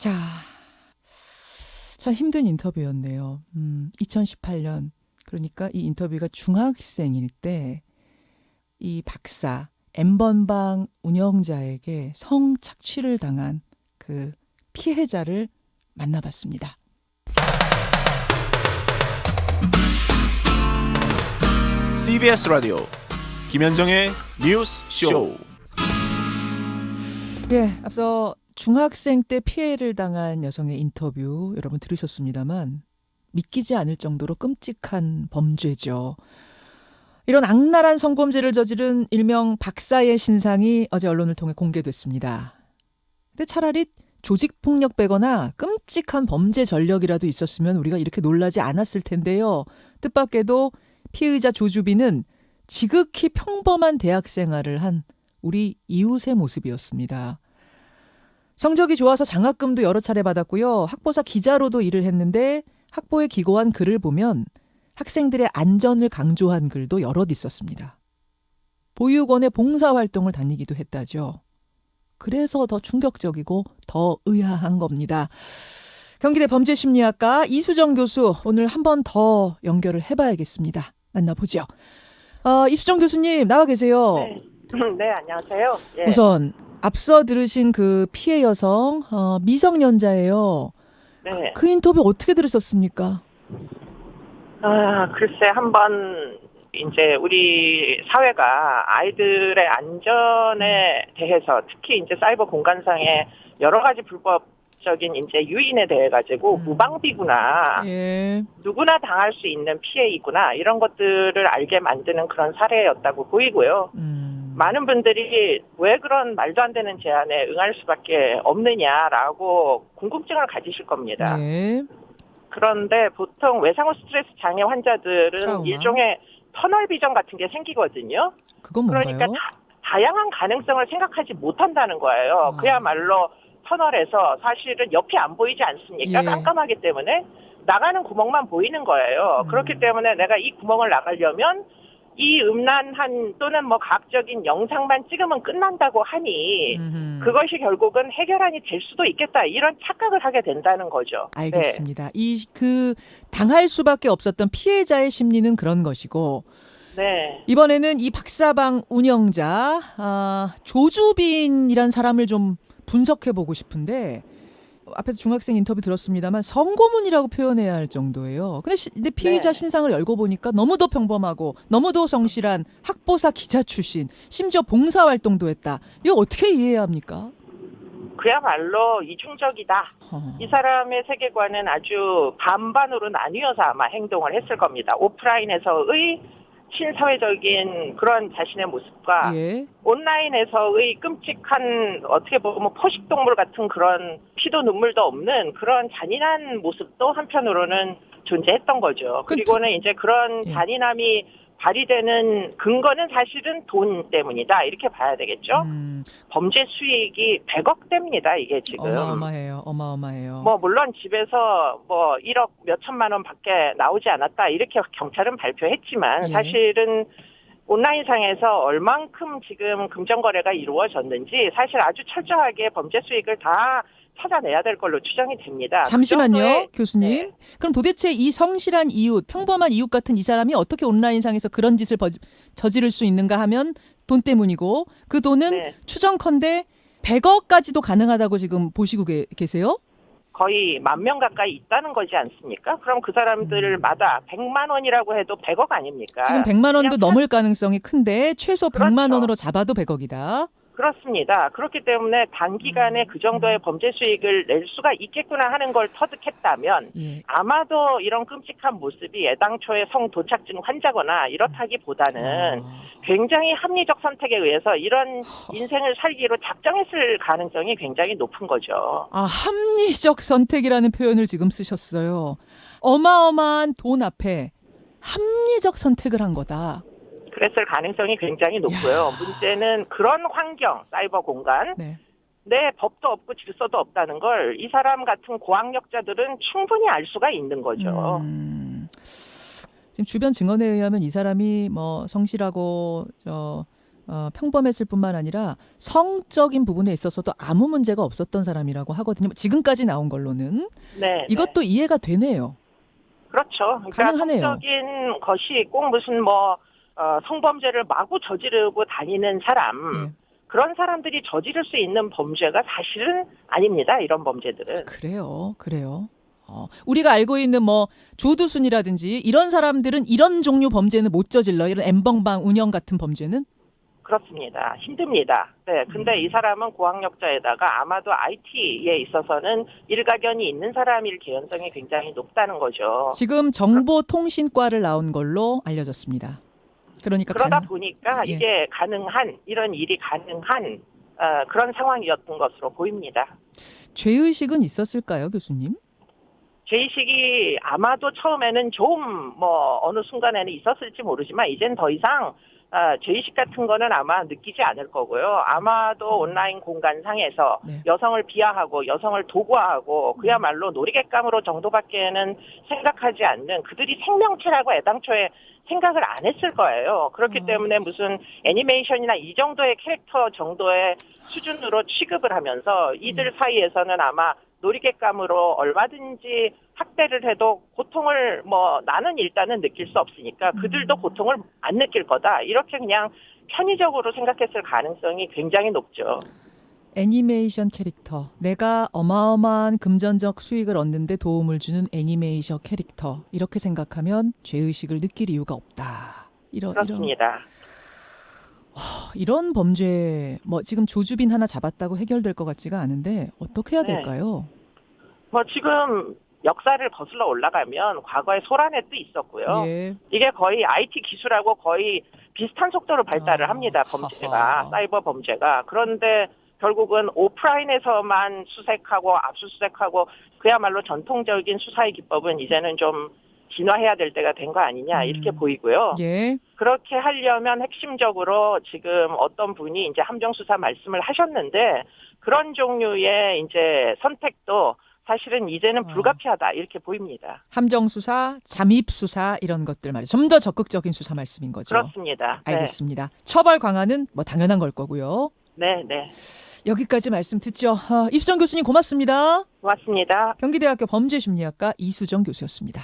자, 참 힘든 인터뷰였네요. 2018년 그러니까 이 인터뷰가 중학생일 때 이 박사 N번방 운영자에게 성착취를 당한 그 피해자를 만나봤습니다. CBS 라디오 김현정의 뉴스 쇼. 예, 앞서 중학생 때 피해를 당한 여성의 인터뷰 여러분 들으셨습니다만 믿기지 않을 정도로 끔찍한 범죄죠. 이런 악랄한 성범죄를 저지른 일명 박사의 신상이 어제 언론을 통해 공개됐습니다. 근데 차라리 조직폭력 빼거나 끔찍한 범죄 전력이라도 있었으면 우리가 이렇게 놀라지 않았을 텐데요. 뜻밖에도 피의자 조주빈은 지극히 평범한 대학 생활을 한 우리 이웃의 모습이었습니다. 성적이 좋아서 장학금도 여러 차례 받았고요. 학보사 기자로도 일을 했는데 학보에 기고한 글을 보면 학생들의 안전을 강조한 글도 여럿 있었습니다. 보육원의 봉사활동을 다니기도 했다죠. 그래서 더 충격적이고 더 의아한 겁니다. 경기대 범죄심리학과 이수정 교수 오늘 한 번 더 연결을 해봐야겠습니다. 만나보죠. 이수정 교수님 나와 계세요. 네, 안녕하세요. 예. 우선 앞서 들으신 그 피해 여성 미성년자예요. 네. 그 인터뷰 어떻게 들으셨습니까? 글쎄 한번 이제 우리 사회가 아이들의 안전에 대해서 특히 이제 사이버 공간상의 여러 가지 불법적인 이제 유인에 대해 가지고 무방비구나. 예. 누구나 당할 수 있는 피해이구나. 이런 것들을 알게 만드는 그런 사례였다고 보이고요. 많은 분들이 왜 그런 말도 안 되는 제안에 응할 수밖에 없느냐라고 궁금증을 가지실 겁니다. 예. 그런데 보통 외상후 스트레스 장애 환자들은 트라우마. 일종의 터널 비전 같은 게 생기거든요. 그건 뭔가요? 그러니까 다양한 가능성을 생각하지 못한다는 거예요. 그야말로 터널에서 사실은 옆이 안 보이지 않습니까? 예. 깜깜하기 때문에 나가는 구멍만 보이는 거예요. 그렇기 때문에 내가 이 구멍을 나가려면 이 음란한 또는 뭐 과학적인 영상만 찍으면 끝난다고 하니 그것이 결국은 해결안이 될 수도 있겠다 이런 착각을 하게 된다는 거죠. 알겠습니다. 그 당할 수밖에 없었던 피해자의 심리는 그런 것이고 네. 이번에는 이 박사방 운영자 조주빈이란 사람을 좀 분석해 보고 싶은데 앞에서 중학생 인터뷰 들었습니다만 성고문이라고 표현해야 할 정도예요. 근데 피의자 네. 신상을 열고 보니까 너무도 평범하고 너무도 성실한 학보사 기자 출신, 심지어 봉사활동도 했다. 이거 어떻게 이해해야 합니까? 그야말로 이중적이다. 이 사람의 세계관은 아주 반반으로 나뉘어서 아마 행동을 했을 겁니다. 오프라인에서의 신사회적인 그런 자신의 모습과 예. 온라인에서의 끔찍한 어떻게 보면 포식동물 같은 그런 피도 눈물도 없는 그런 잔인한 모습도 한편으로는 존재했던 거죠. 그리고는 이제 그런 예. 잔인함이 발휘되는 근거는 사실은 돈 때문이다. 이렇게 봐야 되겠죠. 범죄 수익이 100억대입니다. 이게 지금. 어마어마해요. 뭐 물론 집에서 뭐 1억 몇천만 원 밖에 나오지 않았다. 이렇게 경찰은 발표했지만 예. 사실은 온라인상에서 얼만큼 지금 금전거래가 이루어졌는지 사실 아주 철저하게 범죄 수익을 다 찾아내야 될 걸로 추정이 됩니다. 잠시만요, 그 정도의, 교수님. 네. 그럼 도대체 이 성실한 이웃, 평범한 이웃 같은 이 사람이 어떻게 온라인상에서 그런 짓을 저지를 수 있는가 하면 돈 때문이고 그 돈은 네. 추정컨대 100억까지도 가능하다고 지금 보시고 계세요? 거의 10,000명 가까이 있다는 거지 않습니까? 그럼 그 사람들마다 100만 원이라고 해도 100억 아닙니까? 지금 100만 원도 그냥 넘을 가능성이 큰데 최소 100만 그렇죠. 원으로 잡아도 100억이다. 그렇습니다. 그렇기 때문에 단기간에 그 정도의 범죄 수익을 낼 수가 있겠구나 하는 걸 터득했다면 예. 아마도 이런 끔찍한 모습이 애당초에 성도착증 환자거나 이렇다기보다는 굉장히 합리적 선택에 의해서 이런 인생을 살기로 작정했을 가능성이 굉장히 높은 거죠. 합리적 선택이라는 표현을 지금 쓰셨어요. 어마어마한 돈 앞에 합리적 선택을 한 거다. 그랬을 가능성이 굉장히 높고요. 문제는 그런 환경, 사이버 공간, 네. 내 법도 없고 질서도 없다는 걸 이 사람 같은 고학력자들은 충분히 알 수가 있는 거죠. 지금 주변 증언에 의하면 이 사람이 뭐 성실하고 평범했을 뿐만 아니라 성적인 부분에 있어서도 아무 문제가 없었던 사람이라고 하거든요. 지금까지 나온 걸로는. 네. 이것도 이해가 되네요. 그렇죠. 그러니까 가능하네요. 성적인 것이 꼭 무슨 성범죄를 마구 저지르고 다니는 사람, 예. 그런 사람들이 저지를 수 있는 범죄가 사실은 아닙니다. 이런 범죄들은. 그래요. 우리가 알고 있는 조두순이라든지 이런 사람들은 이런 종류 범죄는 못 저질러. 이런 엠벙방 운영 같은 범죄는. 그렇습니다. 힘듭니다. 네, 근데 이 사람은 고학력자에다가 아마도 IT에 있어서는 일가견이 있는 사람일 개연성이 굉장히 높다는 거죠. 지금 정보통신과를 나온 걸로 알려졌습니다. 그러니까 그러다 보니까 예. 이게 가능한, 이런 일이 가능한 그런 상황이었던 것으로 보입니다. 죄의식은 있었을까요, 교수님? 죄의식이 아마도 처음에는 좀 어느 순간에는 있었을지 모르지만 이젠 더 이상 죄의식 같은 거는 아마 느끼지 않을 거고요. 아마도 온라인 공간상에서 네. 여성을 비하하고 여성을 도구화하고 그야말로 놀이객감으로 정도밖에는 생각하지 않는, 그들이 생명체라고 애당초에 생각을 안 했을 거예요. 그렇기 때문에 무슨 애니메이션이나 이 정도의 캐릭터 정도의 수준으로 취급을 하면서 이들 사이에서는 아마 놀이객감으로 얼마든지 학대를 해도 고통을 나는 일단은 느낄 수 없으니까 그들도 고통을 안 느낄 거다. 이렇게 그냥 편의적으로 생각했을 가능성이 굉장히 높죠. 애니메이션 캐릭터. 내가 어마어마한 금전적 수익을 얻는데 도움을 주는 애니메이션 캐릭터. 이렇게 생각하면 죄의식을 느낄 이유가 없다. 그렇습니다. 이런 범죄, 지금 조주빈 하나 잡았다고 해결될 것 같지가 않은데 어떻게 해야 네. 될까요? 지금 역사를 거슬러 올라가면 과거에 소란의 도 있었고요. 예. 이게 거의 IT 기술하고 거의 비슷한 속도로 발달을 합니다. 범죄가, 사이버 범죄가. 그런데 결국은 오프라인에서만 수색하고 압수수색하고 그야말로 전통적인 수사의 기법은 이제는 좀 진화해야 될 때가 된 거 아니냐 이렇게 보이고요. 예. 그렇게 하려면 핵심적으로 지금 어떤 분이 이제 함정수사 말씀을 하셨는데 그런 종류의 이제 선택도 사실은 이제는 불가피하다 이렇게 보입니다. 함정수사, 잠입수사 이런 것들 말이죠. 좀 더 적극적인 수사 말씀인 거죠. 그렇습니다. 알겠습니다. 처벌 강화는 당연한 걸 거고요. 네. 여기까지 말씀 듣죠. 이수정 교수님 고맙습니다. 고맙습니다. 경기대학교 범죄심리학과 이수정 교수였습니다.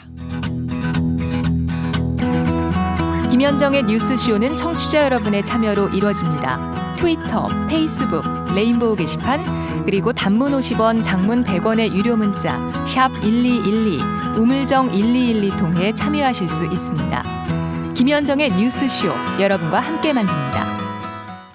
김현정의 뉴스쇼는 청취자 여러분의 참여로 이루어집니다. 트위터, 페이스북, 레인보우 게시판, 그리고 단문 50원, 장문 100원의 유료 문자 샵 1212, 우물정 1212 통해 참여하실 수 있습니다. 김현정의 뉴스쇼, 여러분과 함께 만듭니다.